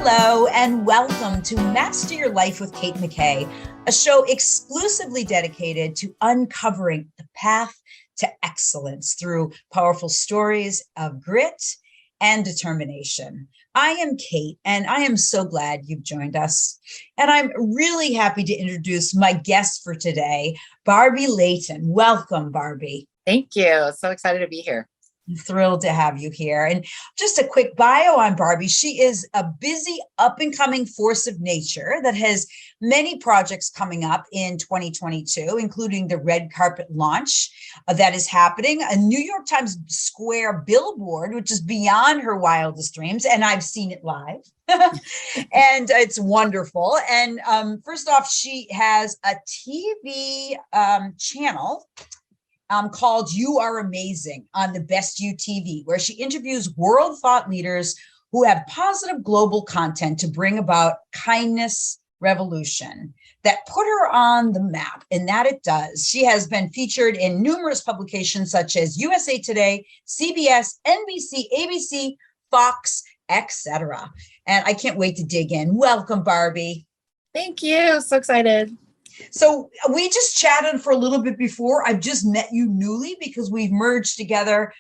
Hello and welcome to Master Your Life with Kate McKay, a show exclusively dedicated to uncovering the path to excellence through powerful stories of grit and determination. I am Kate, and I am so glad you've joined us. And I'm really happy to introduce my guest for today, Barbie Layton. Welcome, Barbie. Thank you. So excited to be here. I'm thrilled to have you here. And just a quick bio on Barbie. She is a busy up-and-coming force of nature that has many projects coming up in 2022, including the red carpet launch that is happening, a New York Times Square billboard, which is beyond her wildest dreams. And I've seen it live. And it's wonderful. And first off, she has a TV channel called You Are Amazing on the Best You TV, where she interviews world thought leaders who have positive global content to bring about kindness revolution that put her on the map, and that it does. She has been featured in numerous publications such as USA Today, CBS, NBC, ABC, Fox, etc. And I can't wait to dig in. Welcome, Barbie. Thank you. So excited. So we just chatted for a little bit before. I've just met you newly because we've merged together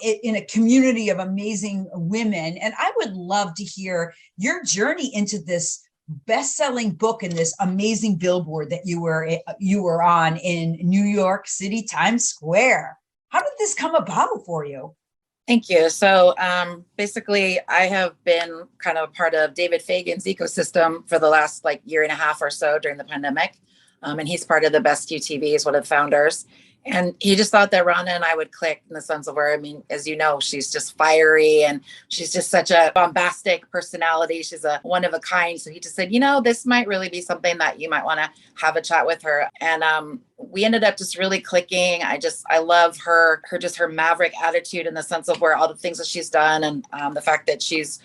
in a community of amazing women. And I would love to hear your journey into this best-selling book and this amazing billboard that you were on in New York City, Times Square. How did this come about for you? Thank you. So basically, I have been kind of a part of David Fagan's ecosystem for the last year and a half or so during the pandemic. And he's part of the Best You TV, is one of the founders. And he just thought that Rhonda and I would click in the sense of where, I mean, as you know, she's just fiery and she's just such a bombastic personality. She's a one of a kind. So he just said, this might really be something that you might want to have a chat with her. And we ended up just really clicking. I love her maverick attitude in the sense of where all the things that she's done, and the fact that she's,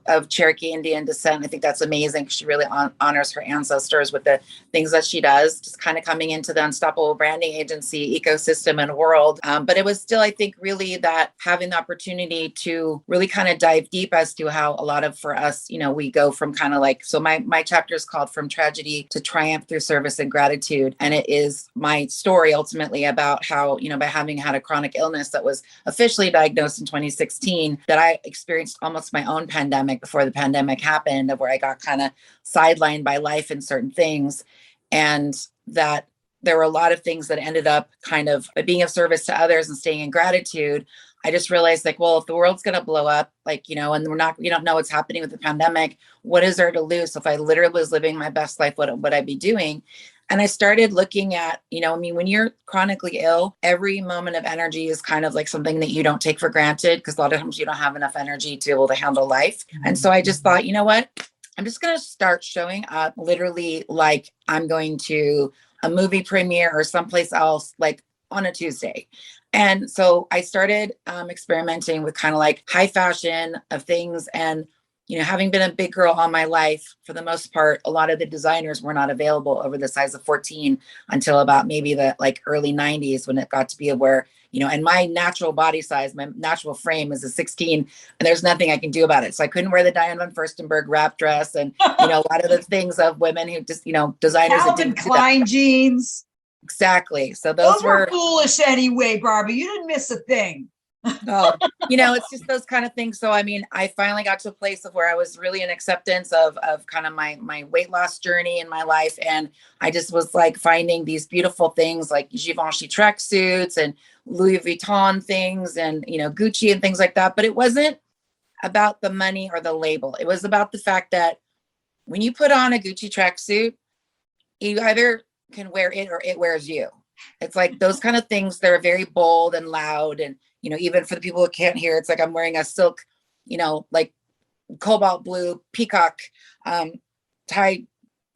of Cherokee Indian descent. I think that's amazing. She really honors her ancestors with the things that she does, just kind of coming into the Unstoppable Branding Agency ecosystem and world. But it was still, I think, really that having the opportunity to really kind of dive deep as to how a lot of, for us, we go from kind of so my chapter is called From Tragedy to Triumph Through Service and Gratitude. And it is my story ultimately about how, by having had a chronic illness that was officially diagnosed in 2016, that I experienced almost my own pandemic before the pandemic happened, of where I got kind of sidelined by life and certain things. And that there were a lot of things that ended up kind of being of service to others and staying in gratitude. I just realized if the world's going to blow up, and we don't know what's happening with the pandemic, what is there to lose? So if I literally was living my best life, what would I be doing? And I started looking at, when you're chronically ill, every moment of energy is kind of something that you don't take for granted, because a lot of times you don't have enough energy to be able to handle life. Mm-hmm. And so I just thought, what? I'm just going to start showing up literally like I'm going to a movie premiere or someplace else, on a Tuesday. And so I started experimenting with kind of high fashion of things. And having been a big girl all my life, for the most part, a lot of the designers were not available over the size of 14 until about maybe the early 90s, when it got to be where, and my natural body size, my natural frame is a 16, and there's nothing I can do about it. So I couldn't wear the Diane von Furstenberg wrap dress and, a lot of the things of women who just, designers. Calvin Klein jeans. Exactly. So those were foolish anyway, Barbie. You didn't miss a thing. Oh, it's just those kind of things. So, I finally got to a place of where I was really in acceptance of kind of my weight loss journey in my life. And I just was finding these beautiful things like Givenchy tracksuits and Louis Vuitton things and, Gucci and things like that. But it wasn't about the money or the label. It was about the fact that when you put on a Gucci tracksuit, you either can wear it or it wears you. It's those kind of things. They're very bold and loud. And, even for the people who can't hear, it's I'm wearing a silk, cobalt blue peacock tie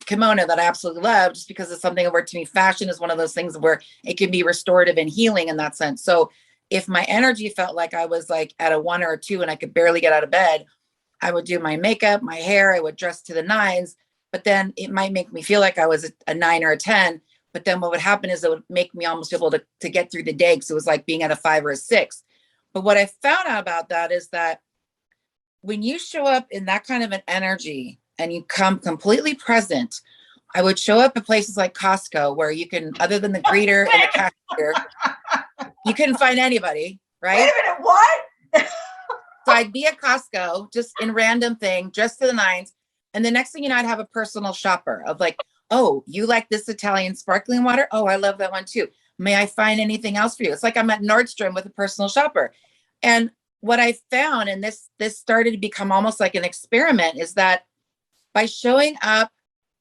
kimono that I absolutely love, just because it's something where, to me, fashion is one of those things where it can be restorative and healing in that sense. So if my energy felt like I was at a 1 or a 2 and I could barely get out of bed, I would do my makeup, my hair, I would dress to the nines, but then it might make me feel like I was a 9 or a 10. But then what would happen is it would make me almost able to get through the day. So it was like being at a 5 or a 6. But what I found out about that is that when you show up in that kind of an energy and you come completely present, I would show up at places like Costco where you can, other than the greeter and the cashier, you couldn't find anybody, right? Wait a minute, what? So I'd be at Costco just in random thing, dressed to the nines. And the next thing you know, I'd have a personal shopper of like, oh, you like this Italian sparkling water? Oh, I love that one too. May I find anything else for you? It's like I'm at Nordstrom with a personal shopper. And what I found, and this started to become almost like an experiment, is that by showing up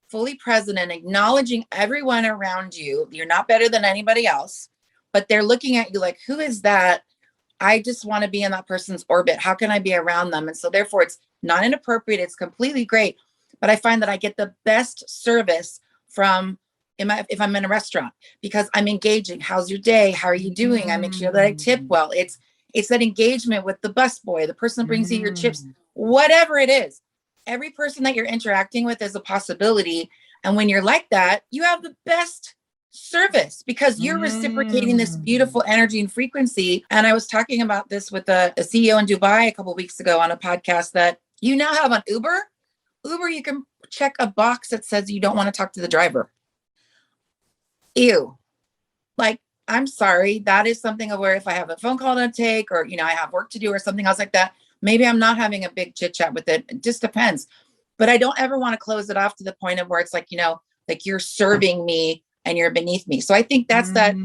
fully present and acknowledging everyone around you, you're not better than anybody else, but they're looking at you like, who is that? I just want to be in that person's orbit. How can I be around them? And so therefore it's not inappropriate. It's completely great. But I find that I get the best service from if I'm in a restaurant, because I'm engaging. How's your day? How are you doing? I make sure that I tip well. It's that engagement with the busboy, the person that brings you your chips, whatever it is. Every person that you're interacting with is a possibility. And when you're like that, you have the best service because you're reciprocating this beautiful energy and frequency. And I was talking about this with a CEO in Dubai a couple of weeks ago on a podcast, that you now have on Uber, you can check a box that says you don't want to talk to the driver. Ew. Like, I'm sorry. That is something of where if I have a phone call to take, or, I have work to do or something else like that, maybe I'm not having a big chit chat with it. It just depends. But I don't ever want to close it off to the point of where it's like, like you're serving me and you're beneath me. So I think that's that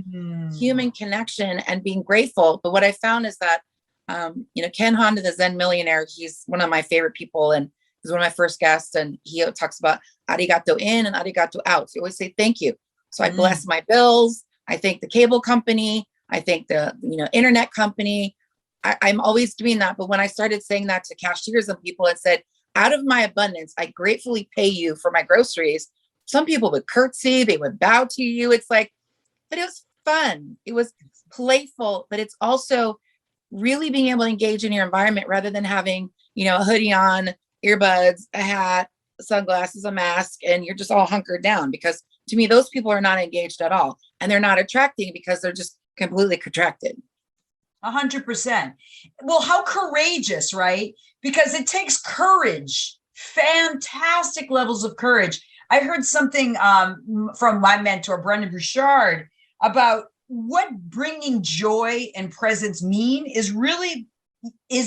human connection and being grateful. But what I found is that, Ken Honda, the Zen millionaire, he's one of my favorite people. And he's one of my first guests. And he talks about arigato in and arigato out. So you always say, thank you. So I bless my bills. I thank the cable company. I thank the, internet company. I'm always doing that. But when I started saying that to cashiers and people, it said, out of my abundance, I gratefully pay you for my groceries. Some people would curtsy, they would bow to you. It's like, but it was fun. It was playful, but it's also really being able to engage in your environment rather than having, a hoodie on, earbuds, a hat, sunglasses, a mask, and you're just all hunkered down. Because to me, those people are not engaged at all. And they're not attracting because they're just completely contracted. 100%. Well, how courageous, right? Because it takes courage, fantastic levels of courage. I heard something from my mentor, Brendan Bouchard, about what bringing joy and presence mean is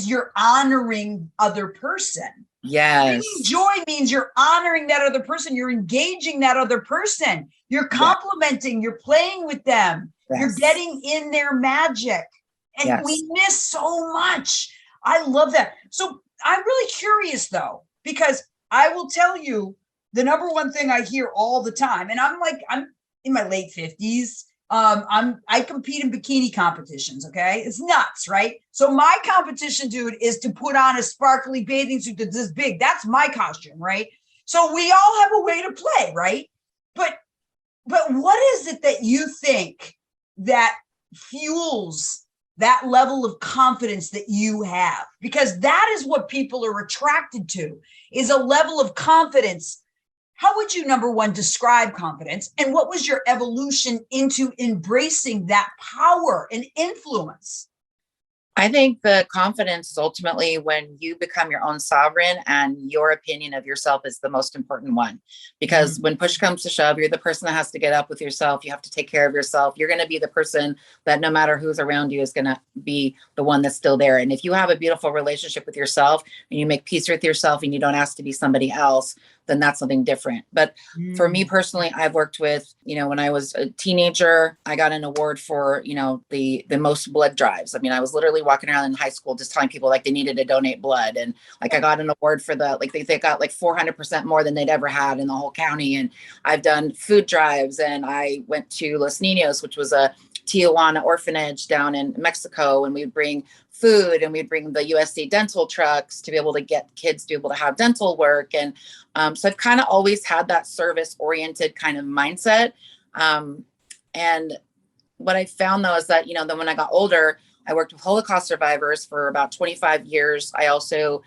you're honoring other person. Yes. Bringing joy means you're honoring that other person. You're engaging that other person. You're complimenting, you're playing with them. Yes. You're getting in their magic. And we miss so much. I love that. So I'm really curious though, because I will tell you the number one thing I hear all the time, and I'm in my late 50s. I compete in bikini competitions. Okay. It's nuts, right? So my competition, dude, is to put on a sparkly bathing suit that's this big. That's my costume, right? So we all have a way to play, right? But what is it that you think that fuels that level of confidence that you have? Because that is what people are attracted to, is a level of confidence. How would you, number one, describe confidence? And what was your evolution into embracing that power and influence? I think the confidence is ultimately when you become your own sovereign and your opinion of yourself is the most important one. Because when push comes to shove, you're the person that has to get up with yourself. You have to take care of yourself. You're going to be the person that no matter who's around you is going to be the one that's still there. And if you have a beautiful relationship with yourself and you make peace with yourself and you don't ask to be somebody else, then that's something different. But for me personally, I've worked with, when I was a teenager, I got an award for, the most blood drives. I mean, I was literally walking around in high school just telling people like they needed to donate blood. And like I got an award for they got like 400% more than they'd ever had in the whole county. And I've done food drives, and I went to Los Niños, which was a Tijuana orphanage down in Mexico, and we'd bring food and we'd bring the USC dental trucks to be able to get kids to be able to have dental work. And so I've kind of always had that service oriented kind of mindset. And what I found though is that, then when I got older, I worked with Holocaust survivors for about 25 years. I also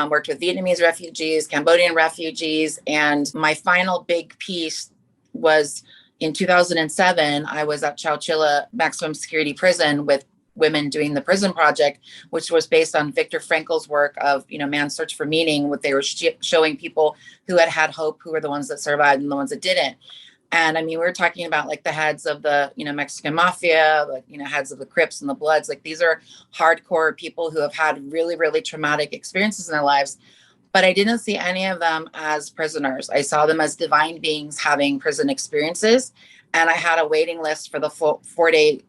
worked with Vietnamese refugees, Cambodian refugees. And my final big piece was in 2007, I was at Chowchilla Maximum Security Prison with women doing the prison project, which was based on Viktor Frankl's work of, Man's Search for Meaning. What they were showing people who had hope, who were the ones that survived and the ones that didn't. And I mean, we were talking about like the heads of the, Mexican mafia, like, heads of the Crips and the Bloods. Like these are hardcore people who have had really, really traumatic experiences in their lives. But I didn't see any of them as prisoners. I saw them as divine beings having prison experiences. And I had a waiting list for the full 4-day,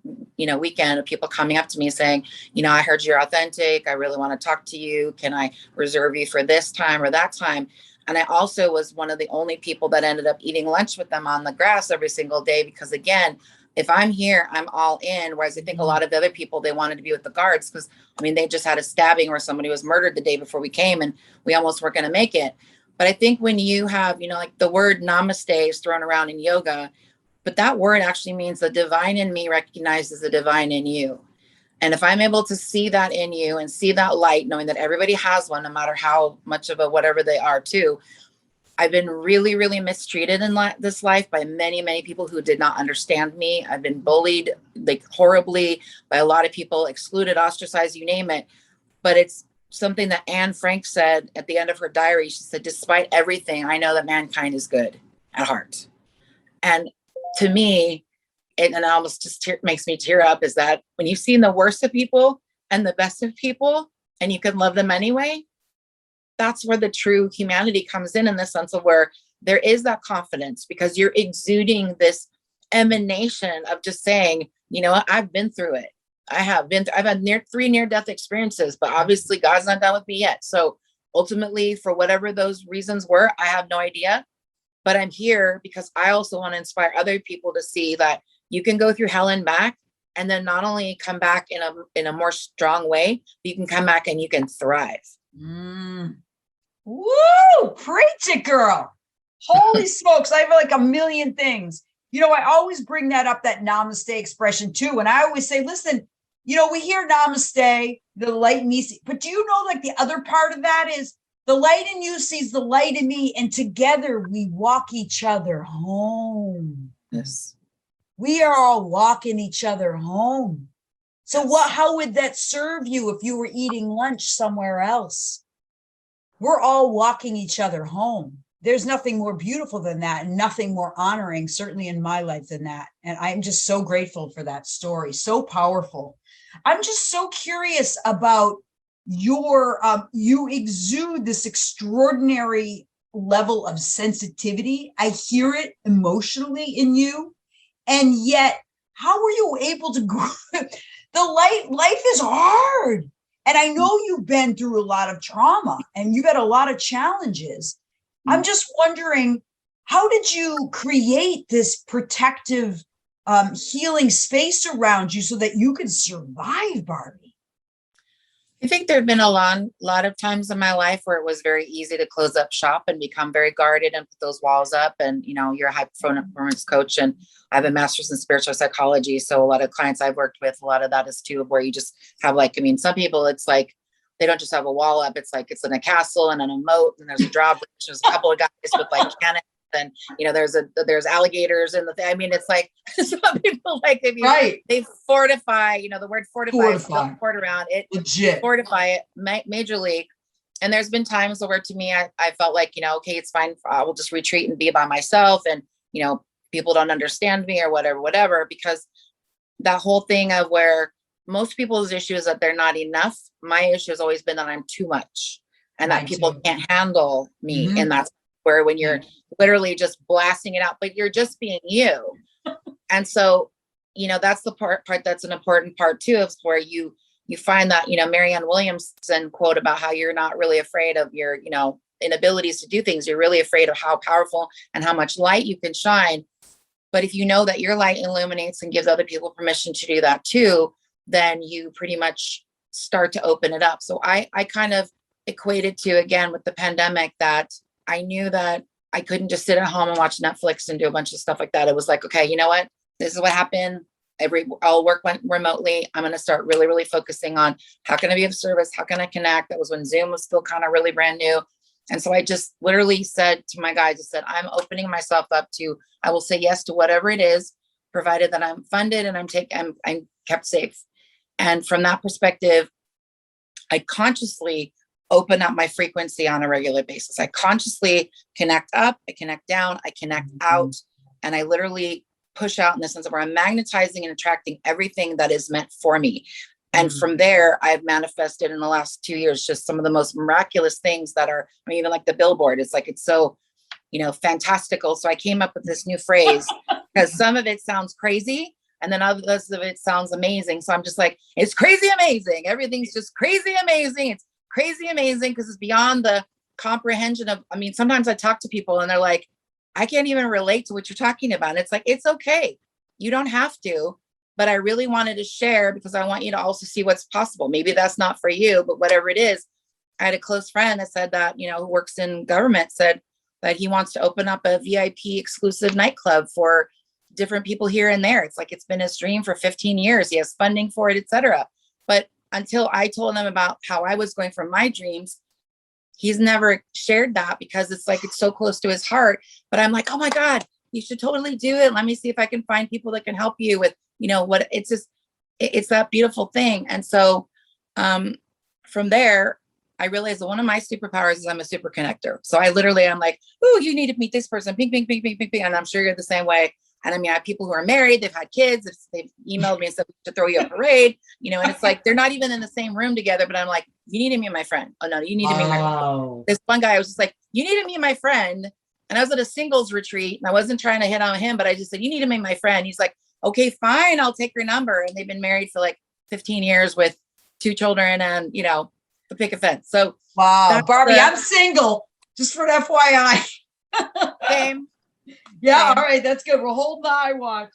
weekend of people coming up to me saying, I heard you're authentic. I really want to talk to you. Can I reserve you for this time or that time? And I also was one of the only people that ended up eating lunch with them on the grass every single day, because again, if I'm here, I'm all in. Whereas I think a lot of the other people, they wanted to be with the guards because, they just had a stabbing where somebody was murdered the day before we came and we almost weren't going to make it. But I think when you have, like the word namaste is thrown around in yoga, but that word actually means the divine in me recognizes the divine in you. And if I'm able to see that in you and see that light, knowing that everybody has one, no matter how much of a whatever they are too, I've been really, really mistreated in this life by many, many people who did not understand me. I've been bullied like horribly by a lot of people, excluded, ostracized, you name it. But it's something that Anne Frank said at the end of her diary. She said, despite everything, I know that mankind is good at heart. And to me, and it almost just makes me tear up, is that when you've seen the worst of people and the best of people and you can love them anyway, that's where the true humanity comes in the sense of where there is that confidence, because you're exuding this emanation of just saying, I've been through it. I've had 3 near-death experiences, but obviously God's not done with me yet. So ultimately, for whatever those reasons were, I have no idea. But I'm here because I also want to inspire other people to see that you can go through hell and back, and then not only come back in a more strong way, but you can come back and you can thrive. Woo! Preach it, girl. Holy smokes. I have like a million things. I always bring that up, that namaste expression too. And I always say, listen, we hear namaste, the light in me, but do you know, like the other part of that is the light in you sees the light in me, and together we walk each other home. Yes. We are all walking each other home. So how would that serve you if you were eating lunch somewhere else? We're all walking each other home. There's nothing more beautiful than that, and nothing more honoring, certainly in my life, than that. And I'm just so grateful for that story. So powerful. I'm just so curious about you exude this extraordinary level of sensitivity. I hear it emotionally in you. And yet, how were you able to grow? Life is hard. And I know you've been through a lot of trauma and you've had a lot of challenges. I'm just wondering, how did you create this protective, healing space around you so that you could survive, Barbie? I think there have been a lot of times in my life where it was very easy to close up shop and become very guarded and put those walls up. And, you're a high performance coach, and I have a master's in spiritual psychology. So a lot of clients I've worked with, a lot of that is too, where you just have some people, it's like, they don't just have a wall up. It's like, it's in a castle and in a moat, and there's a drawbridge. There's a couple of guys with like cannons, and there's alligators in the thing. I mean, it's like some people they fortify, the word fortify. Fort around it, legit fortify it majorly. And there's been times where to me, I felt like, okay, it's fine. I will just retreat and be by myself. And, people don't understand me or whatever, because that whole thing of where most people's issue is that they're not enough. My issue has always been that I'm too much, and that people can't handle me. Mm-hmm. And that's where when you're literally just blasting it out, but you're just being you. And so, that's the part that's an important part too, of where you find that, Marianne Williamson quote about how you're not really afraid of your, inabilities to do things. You're really afraid of how powerful and how much light you can shine. But if you know that your light illuminates and gives other people permission to do that too, then you pretty much start to open it up. So I kind of equated to, again, with the pandemic, that I knew that I couldn't just sit at home and watch Netflix and do a bunch of stuff like that. It was like, okay, you know what? This is what happened. All work went remotely. I'm going to start really, really focusing on how can I be of service? How can I connect? That was when Zoom was still kind of really brand new. And so I just literally said to my guys, I said, I'm opening myself up to, I will say yes to whatever it is, provided that I'm funded and I'm kept safe. And from that perspective, I consciously open up my frequency on a regular basis. I consciously connect up, I connect down, I connect out, and I literally push out in the sense of where I'm magnetizing and attracting everything that is meant for me. And from there, I've manifested in the last 2 years just some of the most miraculous things that are, I mean, even like the billboard. It's like, it's so, fantastical. So I came up with this new phrase because some of it sounds crazy and then others of it sounds amazing. So I'm just like, it's crazy amazing. Everything's just crazy amazing. It's crazy amazing because it's beyond the comprehension of, I mean, sometimes I talk to people and they're like, I can't even relate to what you're talking about. And it's like, it's okay. You don't have to, but I really wanted to share because I want you to also see what's possible. Maybe that's not for you, but whatever it is. I had a close friend that said that, who works in government, said that he wants to open up a VIP exclusive nightclub for different people here and there. It's like, it's been his dream for 15 years. He has funding for it, etc. But until I told him about how I was going for my dreams, he's never shared that because it's like, it's so close to his heart. But I'm like, oh my God, you should totally do it. Let me see if I can find people that can help you with, what it's just, it's that beautiful thing. And so from there, I realized that one of my superpowers is I'm a super connector. So I'm like, oh, you need to meet this person, ping, ping, ping, ping, ping, ping. And I'm sure you're the same way. And I mean, I have people who are married, they've had kids, they've emailed me and said to throw you a parade, and it's like, they're not even in the same room together, but I'm like, you need to meet my friend. Oh no, you need to meet my friend. This one guy, I was just like, you need to meet my friend. And I was at a singles retreat and I wasn't trying to hit on him, but I just said, you need to meet my friend. He's like, okay, fine. I'll take your number. And they've been married for like 15 years with 2 children and, the picket fence. So wow, Barbie, I'm single, just for an FYI. Same. Yeah. Same. All right. That's good. We'll hold the eye watch.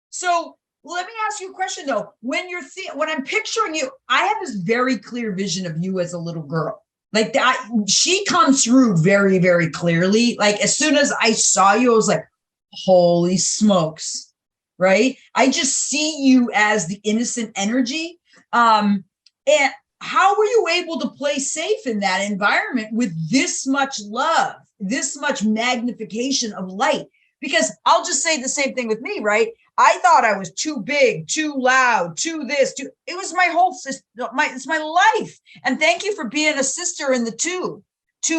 So let me ask you a question though. When when I'm picturing you, I have this very clear vision of you as a little girl. Like that, she comes through very, very clearly. Like as soon as I saw you, I was like, holy smokes. Right. I just see you as the innocent energy. And how were you able to play safe in that environment with this much love, this much magnification of light? Because I'll just say the same thing with me, right? I thought I was too big, too loud, too this, it was my whole system, it's my life. And thank you for being a sister in the too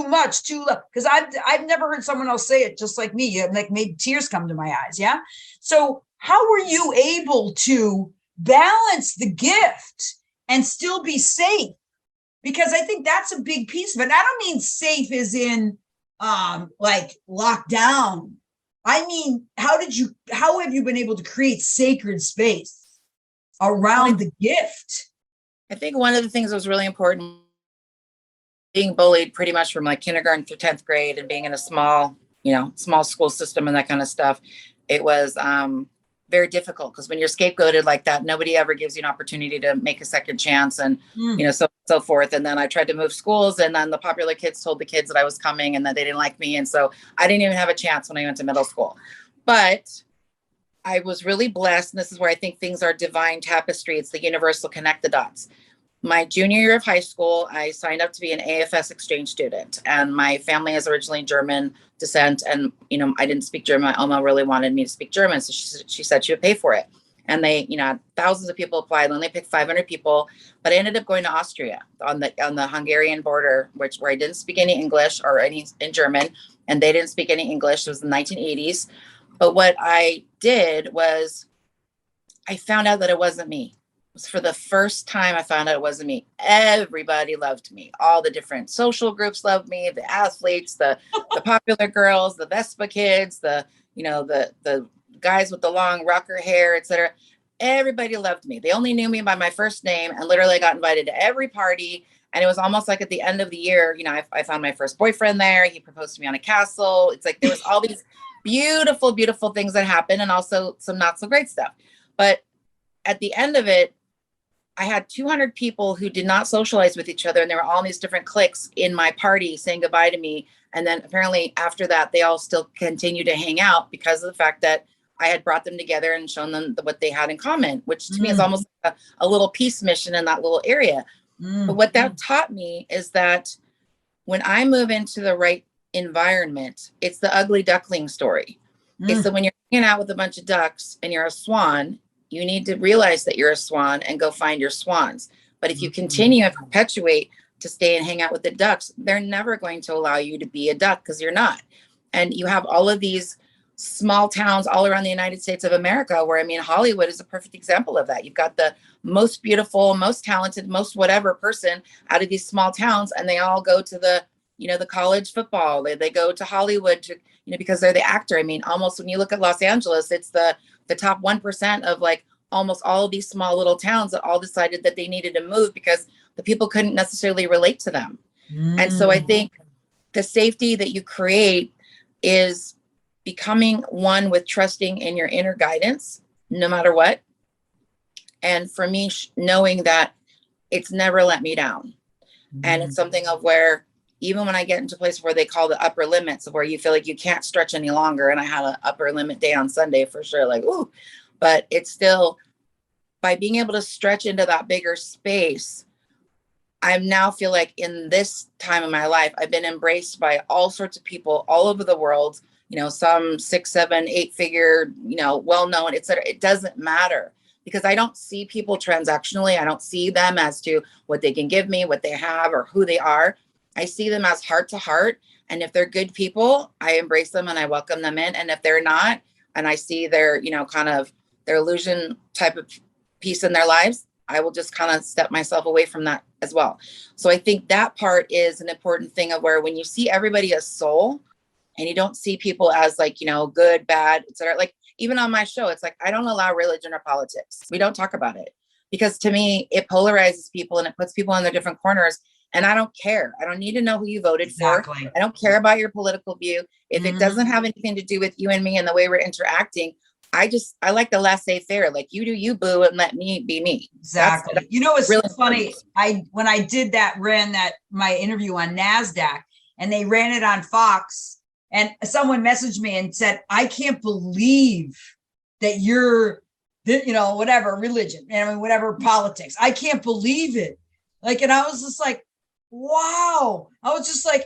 much, too low. Because I've never heard someone else say it just like me. Like made tears come to my eyes. Yeah. So how were you able to balance the gift and still be safe? Because I think that's a big piece of it. I don't mean safe as in like locked down. I mean, how have you been able to create sacred space around the gift? I think one of the things that was really important, being bullied pretty much from like kindergarten through 10th grade and being in a small school system and that kind of stuff, it was very difficult because when you're scapegoated like that, nobody ever gives you an opportunity to make a second chance and, so forth. And then I tried to move schools and then the popular kids told the kids that I was coming and that they didn't like me. And so I didn't even have a chance when I went to middle school, but I was really blessed. And this is where I think things are divine tapestry. It's the universal connect the dots. My junior year of high school, I signed up to be an AFS exchange student and my family is originally German descent. And, I didn't speak German. My Oma really wanted me to speak German. So she said she would pay for it. And they, thousands of people applied and they picked 500 people, but I ended up going to Austria on the Hungarian border, where I didn't speak any English or any in German and they didn't speak any English. It was the 1980s. But what I did was I found out that it wasn't me. For the first time, I found out it wasn't me. Everybody loved me. All the different social groups loved me. The athletes, the popular girls, the Vespa kids, the guys with the long rocker hair, etc. Everybody loved me. They only knew me by my first name, and literally I got invited to every party. And it was almost like at the end of the year, I found my first boyfriend there. He proposed to me on a castle. It's like there was all these beautiful, beautiful things that happened, and also some not so great stuff. But at the end of it, I had 200 people who did not socialize with each other. And there were all these different cliques in my party saying goodbye to me. And then apparently after that, they all still continue to hang out because of the fact that I had brought them together and shown them what they had in common, which to me is almost like a little peace mission in that little area. But what that taught me is that when I move into the right environment, it's the ugly duckling story. It's that when you're hanging out with a bunch of ducks and you're a swan, you need to realize that you're a swan and go find your swans. But if you continue and perpetuate to stay and hang out with the ducks, they're never going to allow you to be a duck, because you're not. And you have all of these small towns all around the United States of America, where, I mean, Hollywood is a perfect example of that. You've got the most beautiful, most talented, most whatever person out of these small towns, and they all go to the, you know, the college football. They go to Hollywood to, you know, because they're the actor. I mean, almost when you look at Los Angeles, it's the top 1% of like almost all of these small little towns that all decided that they needed to move because the people couldn't necessarily relate to them. And so I think the safety that you create is becoming one with trusting in your inner guidance, no matter what. And for me, knowing that it's never let me down. And it's something of where, even when I get into a place where they call the upper limits, of where you feel like you can't stretch any longer. And I had an upper limit day on Sunday for sure, like, ooh, but it's still, by being able to stretch into that bigger space, I now feel like in this time of my life, I've been embraced by all sorts of people all over the world, you know, some 6, 7, 8 figure, you know, well-known, et cetera. It doesn't matter, because I don't see people transactionally. I don't see them as to what they can give me, what they have, or who they are. I see them as heart to heart. And if they're good people, I embrace them and I welcome them in. And if they're not, and I see their, you know, kind of their illusion type of piece in their lives, I will just kind of step myself away from that as well. So I think that part is an important thing, of where when you see everybody as soul and you don't see people as like, you know, good, bad, et cetera. Like even on my show, it's like, I don't allow religion or politics. We don't talk about it, because to me, it polarizes people and it puts people in their different corners. And I don't care. I don't need to know who you voted for. I don't care about your political view. If it doesn't have anything to do with you and me and the way we're interacting, I like the laissez-faire, like you do you, boo, and let me be me. Exactly. That's you know, it's really funny. When I did that, ran my interview on NASDAQ, and they ran it on Fox, and someone messaged me and said, I can't believe that you're, you know, whatever religion, I mean, whatever politics. I can't believe it. Like, and I was just like, wow. I was just like,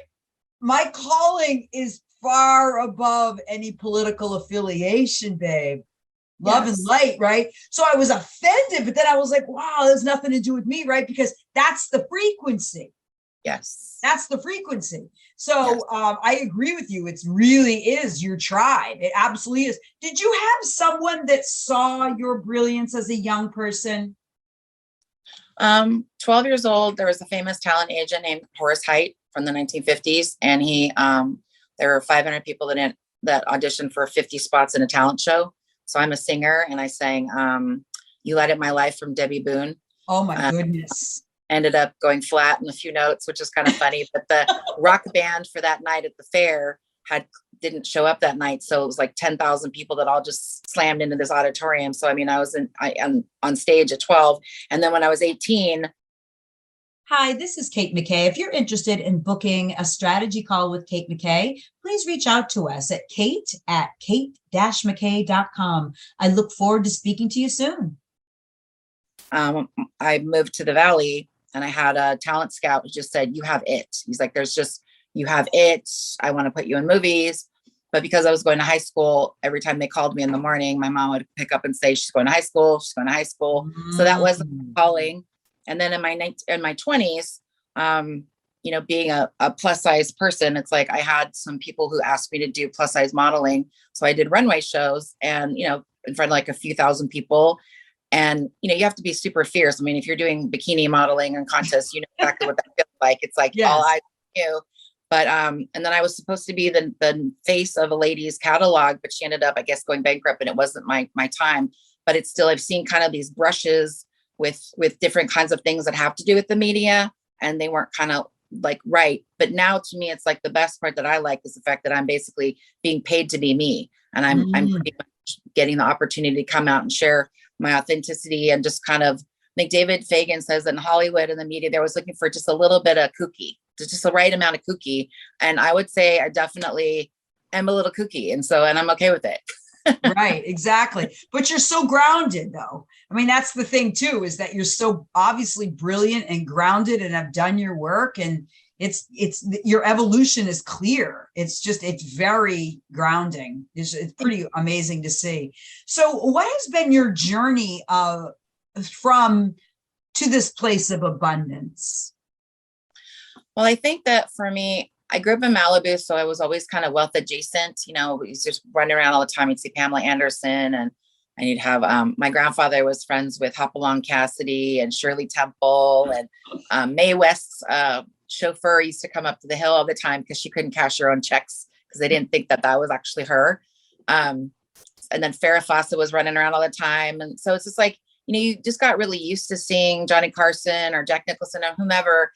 my calling is far above any political affiliation, babe. Love and light, right? So I was offended, but then I was like, wow, there's nothing to do with me, right? Because that's the frequency. Yes. That's the frequency. So I agree with you. It really is your tribe. It absolutely is. Did you have someone that saw your brilliance as a young person? 12 years old, there was a famous talent agent named Horace Height from the 1950s. And there were 500 people that auditioned for 50 spots in a talent show. So I'm a singer, and I sang You Light My Life from Debbie Boone. Oh my goodness. Ended up going flat in a few notes, which is kind of funny. But the rock band for that night at the fair didn't show up that night. So it was like 10,000 people that all just slammed into this auditorium. So, I mean, I am on stage at 12. And then when I was 18. Hi, this is Kate McKay. If you're interested in booking a strategy call with Kate McKay, please reach out to us at kate@mckay.com. I look forward to speaking to you soon. I moved to the Valley, and I had a talent scout who just said, you have it. He's like, you have it. I want to put you in movies. But because I was going to high school, every time they called me in the morning, my mom would pick up and say, she's going to high school. She's going to high school. So that wasn't calling. And then in my 20s, you know, being a plus size person, it's like I had some people who asked me to do plus size modeling. So I did runway shows, and, you know, in front of like a few thousand people. And, you know, you have to be super fierce. I mean, if you're doing bikini modeling and contests, you know exactly what that feels like. It's like all eyes on you. But, and then I was supposed to be the face of a lady's catalog, but she ended up, I guess, going bankrupt, and it wasn't my time. But it's still, I've seen kind of these brushes with different kinds of things that have to do with the media, and they weren't kind of like right. But now to me, it's like the best part that I like is the fact that I'm basically being paid to be me, and I'm pretty much getting the opportunity to come out and share my authenticity, and just kind of, like David Fagan says, in Hollywood and the media, they was looking for just a little bit of kooky, just the right amount of kooky. And I would say I definitely am a little kooky, and I'm okay with it. Right, exactly. But you're so grounded, though. I mean, that's the thing too, is that you're so obviously brilliant and grounded and have done your work. And it's your evolution is clear. It's very grounding. It's pretty amazing to see. So what has been your journey from to this place of abundance? Well, I think that for me, I grew up in Malibu, so I was always kind of wealth adjacent. We used to just run around all the time. You'd see Pamela Anderson, and you'd have my grandfather was friends with Hopalong Cassidy and Shirley Temple, and Mae West's chauffeur used to come up to the hill all the time because she couldn't cash her own checks because they didn't think that was actually her. And then Farrah Fawcett was running around all the time. And so it's just like, you just got really used to seeing Johnny Carson or Jack Nicholson or whomever.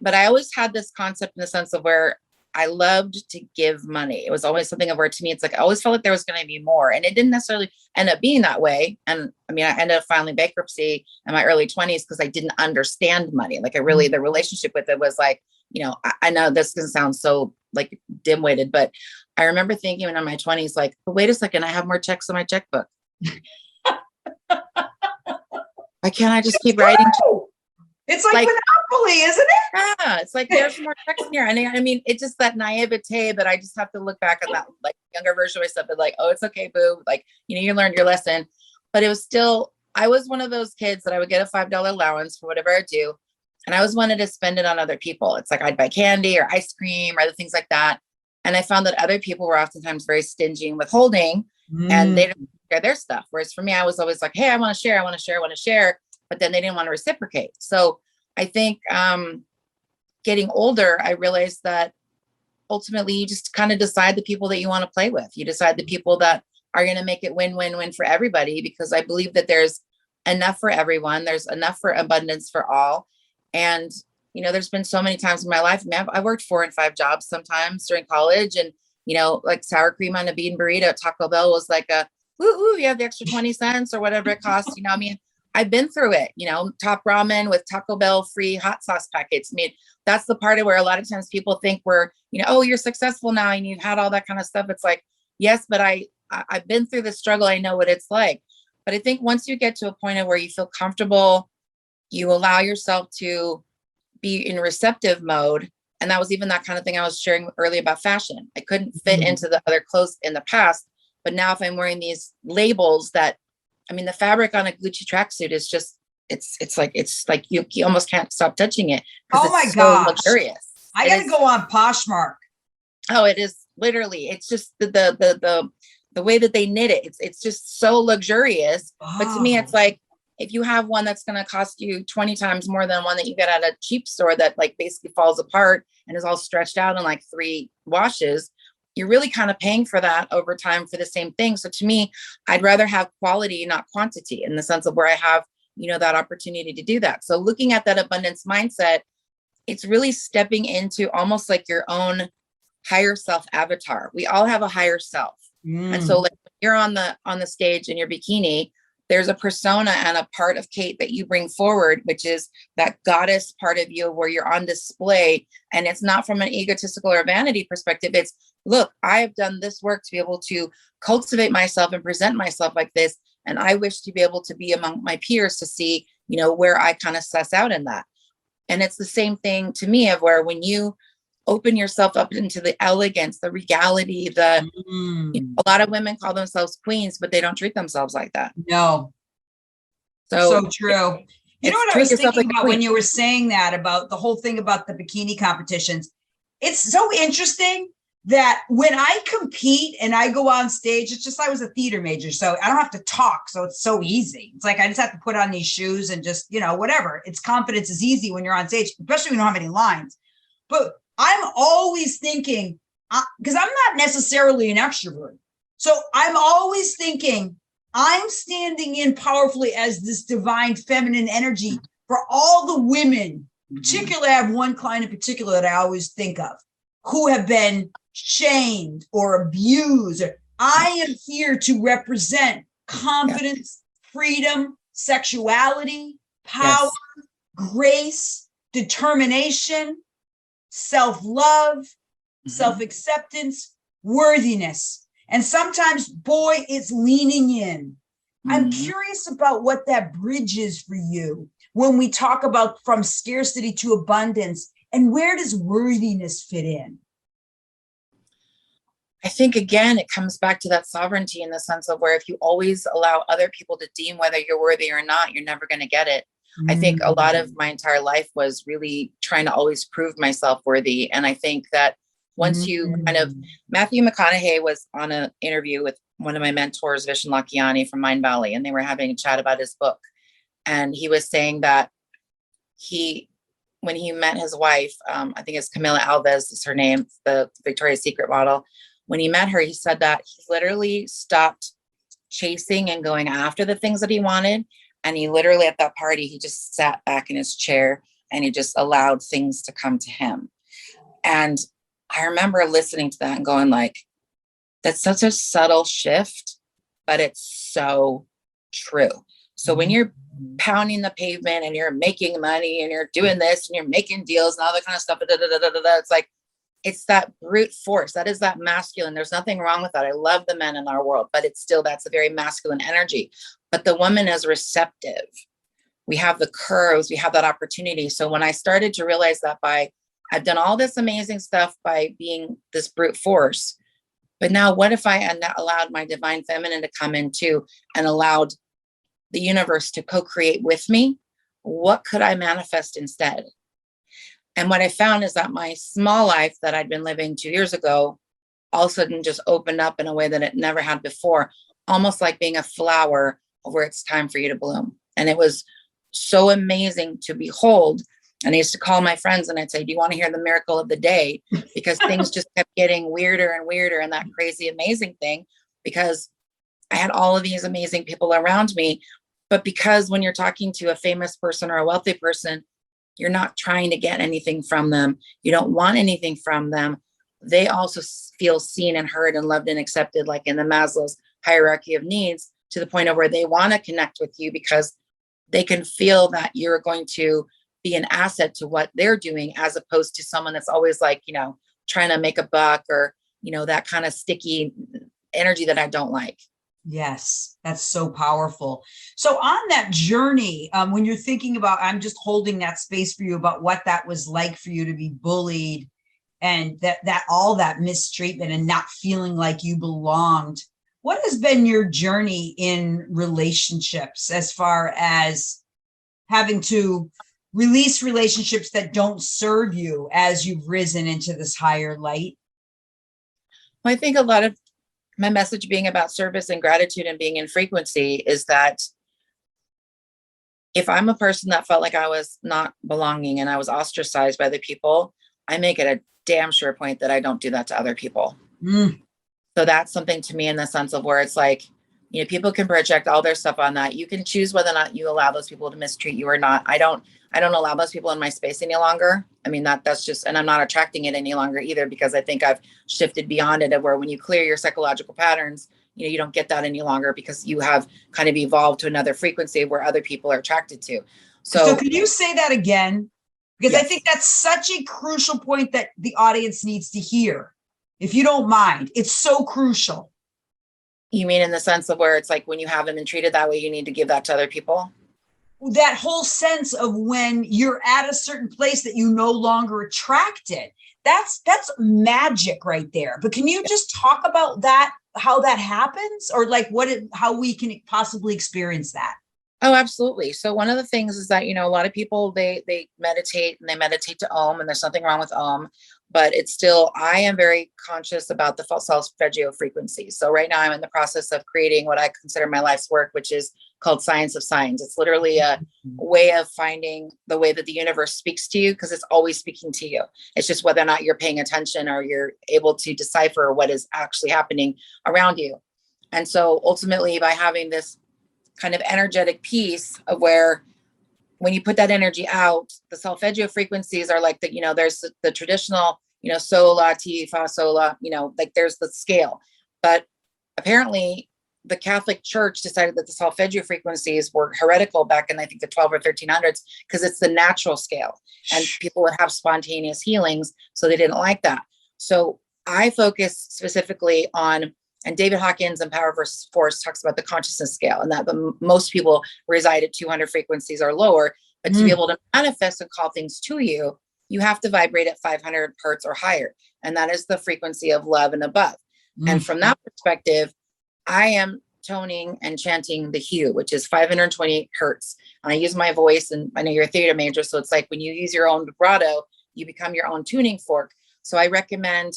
But I always had this concept in the sense of where I loved to give money. It was always something of where, to me, it's like, I always felt like there was going to be more. And it didn't necessarily end up being that way. And I mean, I ended up filing bankruptcy in my early 20s because I didn't understand money. Like the relationship with it was like, I know this can sound so like dim-witted, but I remember thinking when I'm in my 20s, like, but wait a second, I have more checks in my checkbook. Why can't I just keep writing? It's like Monopoly, isn't it? Yeah, it's like there's more text in here. And I mean, it's just that naivete that I just have to look back at that like younger version of myself and like, oh, it's okay, boo. Like, you learned your lesson. But it was still, I was one of those kids that I would get a $5 allowance for whatever I do. And I always wanted to spend it on other people. It's like I'd buy candy or ice cream or other things like that. And I found that other people were oftentimes very stingy and withholding, and they didn't share their stuff. Whereas for me, I was always like, hey, I want to share, I want to share, I want to share. But then they didn't want to reciprocate. So I think getting older, I realized that ultimately you just kind of decide the people that you want to play with. You decide the people that are going to make it win, win, win for everybody, because I believe that there's enough for everyone. There's enough for abundance for all. And, there's been so many times in my life, I worked 4 and 5 jobs sometimes during college, and, like sour cream on a bean burrito at Taco Bell was like you have the extra 20 cents or whatever it costs. I mean, I've been through it, Top Ramen with Taco Bell free hot sauce packets. I mean, that's the part of where a lot of times people think we're, oh, you're successful now and you've had all that kind of stuff. It's like, yes, but I've been through the struggle. I know what it's like. But I think once you get to a point of where you feel comfortable, you allow yourself to be in receptive mode. And that was even that kind of thing I was sharing earlier about fashion. I couldn't fit into the other clothes in the past. But now if I'm wearing these labels that, I mean, the fabric on a Gucci tracksuit is just, it's like you almost can't stop touching it. Oh my gosh. Luxurious. I got to go on Poshmark. Oh, it is literally, it's just the way that they knit it. It's just so luxurious. Oh. But to me, it's like, if you have one that's going to cost you 20 times more than one that you get at a cheap store that like basically falls apart and is all stretched out in like 3 washes, you're really kind of paying for that over time for the same thing. So to me, I'd rather have quality, not quantity, in the sense of where I have, that opportunity to do that. So looking at that abundance mindset, it's really stepping into almost like your own higher self avatar. We all have a higher self. And so like when you're on the stage in your bikini, there's a persona and a part of Kate that you bring forward, which is that goddess part of you where you're on display. And it's not from an egotistical or vanity perspective. It's, look, I have done this work to be able to cultivate myself and present myself like this. And I wish to be able to be among my peers to see, where I kind of suss out in that. And it's the same thing to me of where when you open yourself up into the elegance, the regality, a lot of women call themselves queens, but they don't treat themselves like that. No. So true. You know what I was thinking about when you were saying that about the whole thing about the bikini competitions? It's so interesting that when I compete and I go on stage, it's just, I was a theater major, so I don't have to talk. So it's so easy. It's like, I just have to put on these shoes and just, whatever. It's confidence is easy when you're on stage, especially when you don't have any lines. But I'm always thinking, because I'm not necessarily an extrovert. So I'm always thinking I'm standing in powerfully as this divine feminine energy for all the women. Particularly, I have one client in particular that I always think of who have been shamed or abused. I am here to represent confidence, freedom, sexuality, power, grace, determination, self-love, self-acceptance, worthiness. And sometimes, boy, it's leaning in. I'm curious about what that bridge is for you when we talk about from scarcity to abundance And where does worthiness fit in? I think, again, it comes back to that sovereignty in the sense of where if you always allow other people to deem whether you're worthy or not, you're never going to get it. I think a lot of my entire life was really trying to always prove myself worthy. And I think that once you kind of, Matthew McConaughey was on an interview with one of my mentors, Vishen Lakhiani from Mind Valley, and they were having a chat about his book. And he was saying that when he met his wife, I think it's Camila Alves is her name, the Victoria's Secret model. When he met her, he said that he literally stopped chasing and going after the things that he wanted. And he literally at that party, he just sat back in his chair and he just allowed things to come to him. And I remember listening to that and going like, that's such a subtle shift, but it's so true. So when you're pounding the pavement and you're making money and you're doing this and you're making deals and all that kind of stuff, it's like, it's that brute force. That is that masculine. There's nothing wrong with that. I love the men in our world, but it's still, that's a very masculine energy. But the woman is receptive. We have the curves, we have that opportunity. So when I started to realize that I've done all this amazing stuff by being this brute force, but now what if I allowed my divine feminine to come in too and allowed the universe to co-create with me? What could I manifest instead? And what I found is that my small life that I'd been living 2 years ago all of a sudden just opened up in a way that it never had before, almost like being a flower where it's time for you to bloom. And it was so amazing to behold. And I used to call my friends and I'd say, do you want to hear the miracle of the day? Because things just kept getting weirder and weirder and that crazy, amazing thing, because I had all of these amazing people around me. But because when you're talking to a famous person or a wealthy person, you're not trying to get anything from them. You don't want anything from them. They also feel seen and heard and loved and accepted, like in the Maslow's hierarchy of needs, to the point of where they want to connect with you because they can feel that you're going to be an asset to what they're doing, as opposed to someone that's always like, trying to make a buck or, that kind of sticky energy that I don't like. Yes, that's so powerful. So on that journey, when you're thinking about, I'm just holding that space for you about what that was like for you to be bullied and that all that mistreatment and not feeling like you belonged. What has been your journey in relationships as far as having to release relationships that don't serve you as you've risen into this higher light? Well, I think a lot of my message being about service and gratitude and being in frequency is that if I'm a person that felt like I was not belonging and I was ostracized by the people, I make it a damn sure point that I don't do that to other people. So that's something to me in the sense of where it's like, people can project all their stuff on that. You can choose whether or not you allow those people to mistreat you or not. I don't allow those people in my space any longer. I mean, that's just, and I'm not attracting it any longer either, because I think I've shifted beyond it, of where when you clear your psychological patterns, you don't get that any longer because you have kind of evolved to another frequency where other people are attracted to. So can you say that again? Because yes. I think that's such a crucial point that the audience needs to hear. If you don't mind, it's so crucial. You mean in the sense of where it's like when you haven't been treated that way, you need to give that to other people? That whole sense of when you're at a certain place that you no longer attracted. That's magic right there. But can you just talk about that, how that happens, or like how we can possibly experience that? Oh, absolutely. So one of the things is that, a lot of people, they meditate and they meditate to Om, and there's nothing wrong with Om, but it's still, I am very conscious about the solfeggio frequency. So right now I'm in the process of creating what I consider my life's work, which is called Science of Signs. It's literally a way of finding the way that the universe speaks to you, because it's always speaking to you. It's just whether or not you're paying attention or you're able to decipher what is actually happening around you. And so ultimately, by having this kind of energetic piece of where when you put that energy out, the solfeggio frequencies are like there's the traditional, sol, la, ti, fa, sol, la, like there's the scale. But apparently the Catholic Church decided that the solfeggio frequencies were heretical back in, I think, the 12 or 1300s, because it's the natural scale and people would have spontaneous healings. So they didn't like that. So I focus specifically on, and David Hawkins in Power versus Force talks about the consciousness scale, and that most people reside at 200 frequencies or lower. But to be able to manifest and call things to you, you have to vibrate at 500 hertz or higher. And that is the frequency of love and above. And from that perspective, I am toning and chanting the hue, which is 528 hertz. And I use my voice, and I know you're a theater major. So it's like when you use your own vibrato, you become your own tuning fork. So I recommend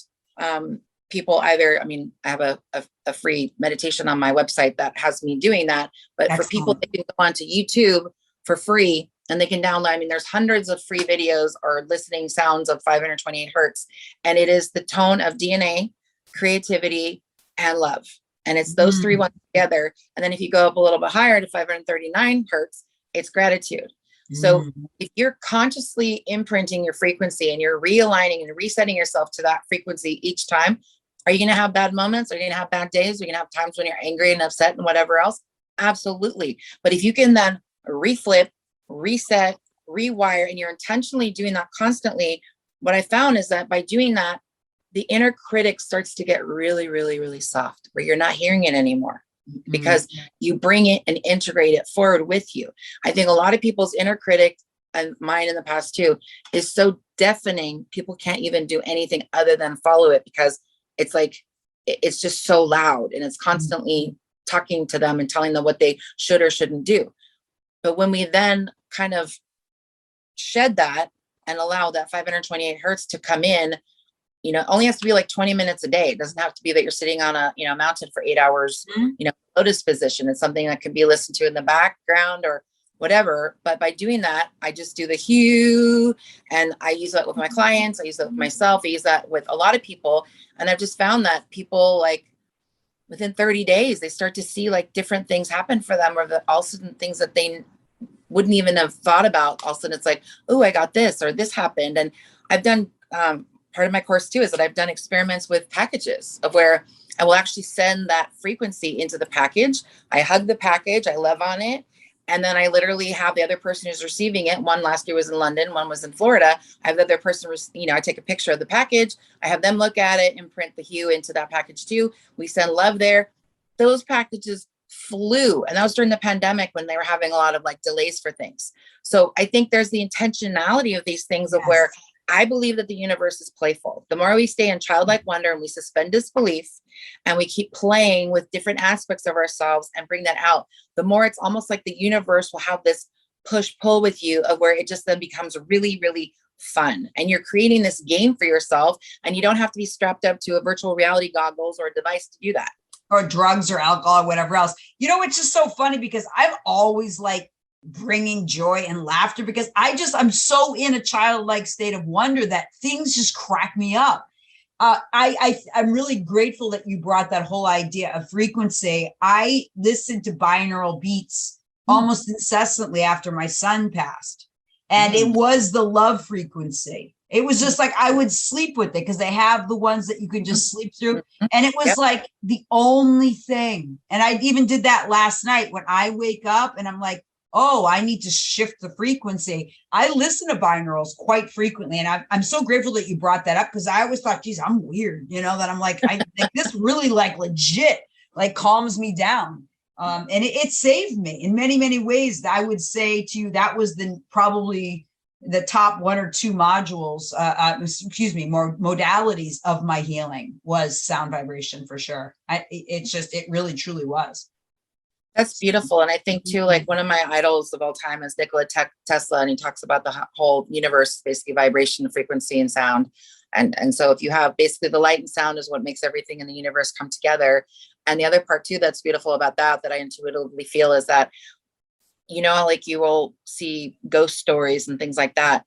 people either, I mean, I have a free meditation on my website that has me doing that. But Excellent. For people, they can go onto YouTube for free and they can download. I mean, there's hundreds of free videos or listening sounds of 528 hertz. And it is the tone of DNA, creativity, and love. And it's those three ones together. And then if you go up a little bit higher to 539 hertz, it's gratitude. So if you're consciously imprinting your frequency and you're realigning and resetting yourself to that frequency each time, are you going to have bad moments? Are you going to have bad days? Are you going to have times when you're angry and upset and whatever else? Absolutely. But if you can then reflip, reset, rewire, and you're intentionally doing that constantly, what I found is that by doing that, the inner critic starts to get really, really, really soft, where you're not hearing it anymore because you bring it and integrate it forward with you. I think a lot of people's inner critic, and mine in the past too, is so deafening. People can't even do anything other than follow it because it's like, it's just so loud and it's constantly talking to them and telling them what they should or shouldn't do. But when we then kind of shed that and allow that 528 hertz to come in, you know, it only has to be like 20 minutes a day. It doesn't have to be that you're sitting on a, you know, mountain for 8 hours, you know, lotus position. It's something that can be listened to in the background or whatever. But by doing that, I just do the hue, and I use that with my clients. I use that with myself. I use that with a lot of people. And I've just found that people, like, within 30 days, they start to see like different things happen for them, or all of a sudden things that they wouldn't even have thought about. All of a sudden it's like, oh, I got this, or this happened. And I've done, part of my course too is that I've done experiments with packages of where I will actually send that frequency into the package. I hug the package, I love on it. And then I literally have the other person who's receiving it. One last year was in London, one was in Florida. I have the other person, you know, I take a picture of the package. I have them look at it and print the hue into that package too. We send love there. Those packages flew. And that was during the pandemic when they were having a lot of like delays for things. So I think there's the intentionality of these things of where I believe that the universe is playful. The more we stay in childlike wonder and we suspend disbelief and we keep playing with different aspects of ourselves and bring that out, the more it's almost like the universe will have this push pull with you of where it just then becomes really, really fun. And you're creating this game for yourself, and you don't have to be strapped up to a virtual reality goggles or a device to do that. Or drugs or alcohol or whatever else. You know, it's just so funny because I've always like bringing joy and laughter because I'm so in a childlike state of wonder that things just crack me up. I'm really grateful that you brought that whole idea of frequency. I listened to binaural beats almost incessantly after my son passed, and it was the love frequency. It was just like I would sleep with it because they have the ones that you can just sleep through. And it was like the only thing. And I even did that last night when I wake up and I'm like, oh, I need to shift the frequency. I listen to binaurals quite frequently. And I'm so grateful that you brought that up because I always thought, geez, I'm weird, you know, that I'm like, I think this really like legit, like calms me down. And it saved me in many, many ways. I would say to you, that was probably the top one or two modules, more modalities of my healing was sound vibration for sure. It really truly was. That's beautiful. And I think too, like one of my idols of all time is Nikola Tesla. And he talks about the whole universe, basically vibration, frequency, and sound. And so if you have basically the light and sound is what makes everything in the universe come together. And the other part too, that's beautiful about that I intuitively feel is that, you know, like you will see ghost stories and things like that.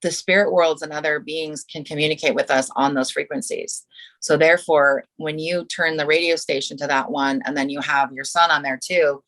The spirit worlds and other beings can communicate with us on those frequencies. So therefore, when you turn the radio station to that one, and then you have your son on there too,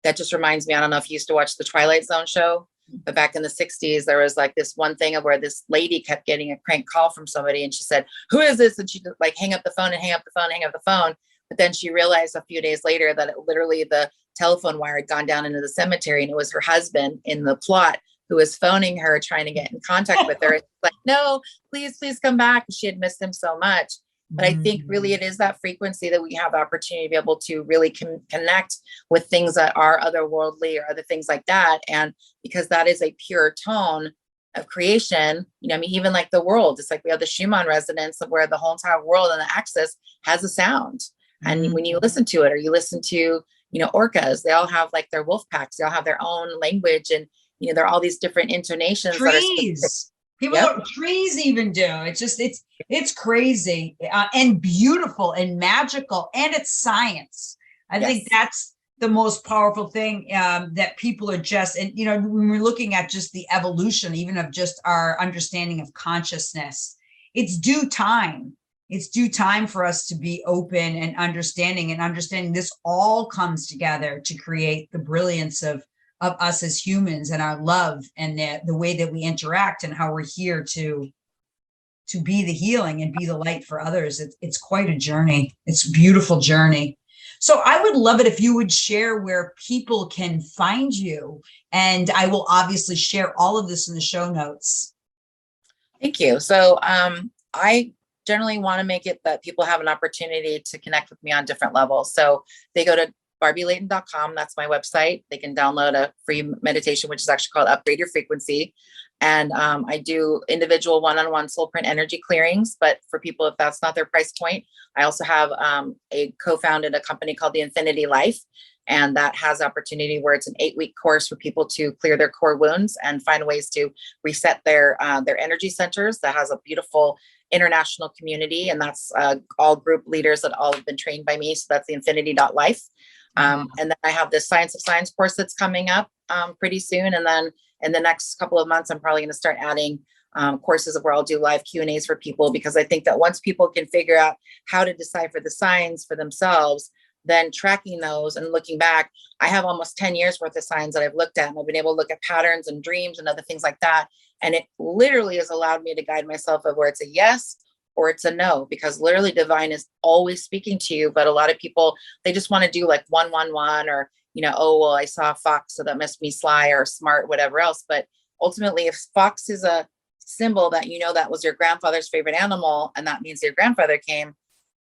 that just reminds me, I don't know if you used to watch the Twilight Zone show, but back in the 60s, there was like this one thing of where this lady kept getting a crank call from somebody and she said, who is this? And she like hang up the phone and hang up the phone, hang up the phone. But then she realized a few days later that literally the telephone wire had gone down into the cemetery, and it was her husband in the plot who was phoning her, trying to get in contact with her. It's like, no, please come back. And she had missed him so much. But I think really it is that frequency that we have the opportunity to be able to really connect with things that are otherworldly or other things like that. And because that is a pure tone, of creation. I mean, even like the world, it's like we have the Schumann resonance of where the whole entire world and the axis has a sound. And when you listen to it, or you listen to, orcas, they all have like their wolf packs, they all have their own language, and there are all these different intonations. Trees. Trees even do. It's crazy and beautiful and magical, and it's science. I think that's the most powerful thing that people are just, and when we're looking at just the evolution, even of just our understanding of consciousness, it's due time. It's due time for us to be open and understanding this all comes together to create the brilliance of us as humans, and our love, and the way that we interact, and how we're here to be the healing and be the light for others. It's quite a journey. It's a beautiful journey. So I would love it if you would share where people can find you, and I will obviously share all of this in the show notes. Thank you. So I generally want to make it that people have an opportunity to connect with me on different levels. So they go to barbielayton.com. That's my website. They can download a free meditation, which is actually called Upgrade Your Frequency. And I do individual one-on-one soul print energy clearings. But for people, if that's not their price point, I also have co-founded a company called The Infinity Life. And that has opportunity where it's an 8-week course for people to clear their core wounds and find ways to reset their energy centers. That has a beautiful international community. And that's all group leaders that all have been trained by me. So that's the infinity.life. And then I have this Science of Science course that's coming up pretty soon. And then in the next couple of months, I'm probably going to start adding courses where I'll do live Q&As for people, because I think that once people can figure out how to decipher the signs for themselves, then tracking those and looking back, I have almost 10 years worth of signs that I've looked at, and I've been able to look at patterns and dreams and other things like that. And it literally has allowed me to guide myself of where it's a yes or it's a no, because literally divine is always speaking to you. But a lot of people, they just want to do like 111, or, oh, well, I saw a fox, so that must be sly or smart, whatever else. But ultimately, if fox is a symbol that, that was your grandfather's favorite animal, and that means your grandfather came,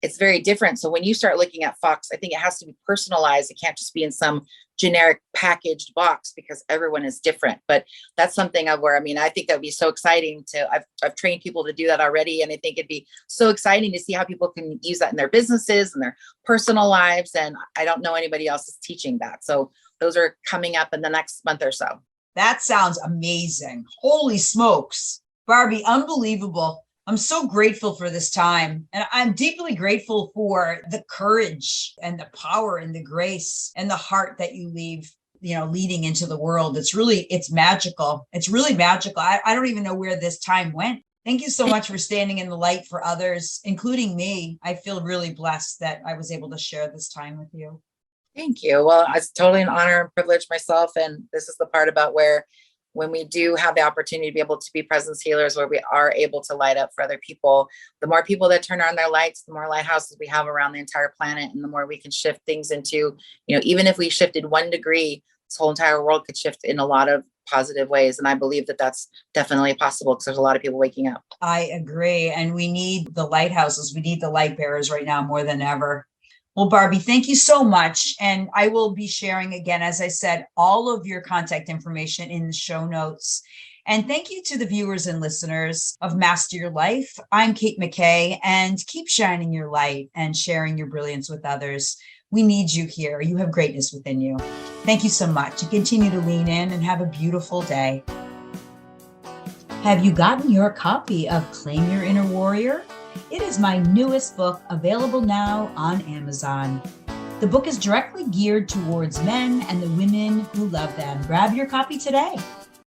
it's very different. So when you start looking at fox, I think it has to be personalized. It can't just be in some generic packaged box, because everyone is different. But that's something where, I think that would be so exciting I've trained people to do that already. And I think it'd be so exciting to see how people can use that in their businesses and their personal lives. And I don't know anybody else is teaching that. So those are coming up in the next month or so. That sounds amazing. Holy smokes, Barbie, unbelievable. I'm so grateful for this time. And I'm deeply grateful for the courage and the power and the grace and the heart that you leave, leading into the world. It's magical. It's really magical. I don't even know where this time went. Thank you so much for standing in the light for others, including me. I feel really blessed that I was able to share this time with you. Thank you. Well, it's totally an honor and privilege myself. And this is the part about where, when we do have the opportunity to be able to be presence healers, where we are able to light up for other people, the more people that turn on their lights, the more lighthouses we have around the entire planet, and the more we can shift things into, even if we shifted 1 degree, this whole entire world could shift in a lot of positive ways. And I believe that that's definitely possible, because there's a lot of people waking up. I agree. And we need the lighthouses. We need the light bearers right now more than ever. Well, Barbie, thank you so much. And I will be sharing, again, as I said, all of your contact information in the show notes. And thank you to the viewers and listeners of Master Your Life. I'm Kate McKay, and keep shining your light and sharing your brilliance with others. We need you here. You have greatness within you. Thank you so much. And continue to lean in and have a beautiful day. Have you gotten your copy of Claim Your Inner Warrior? It is my newest book, available now on Amazon. The book is directly geared towards men and the women who love them. Grab your copy today.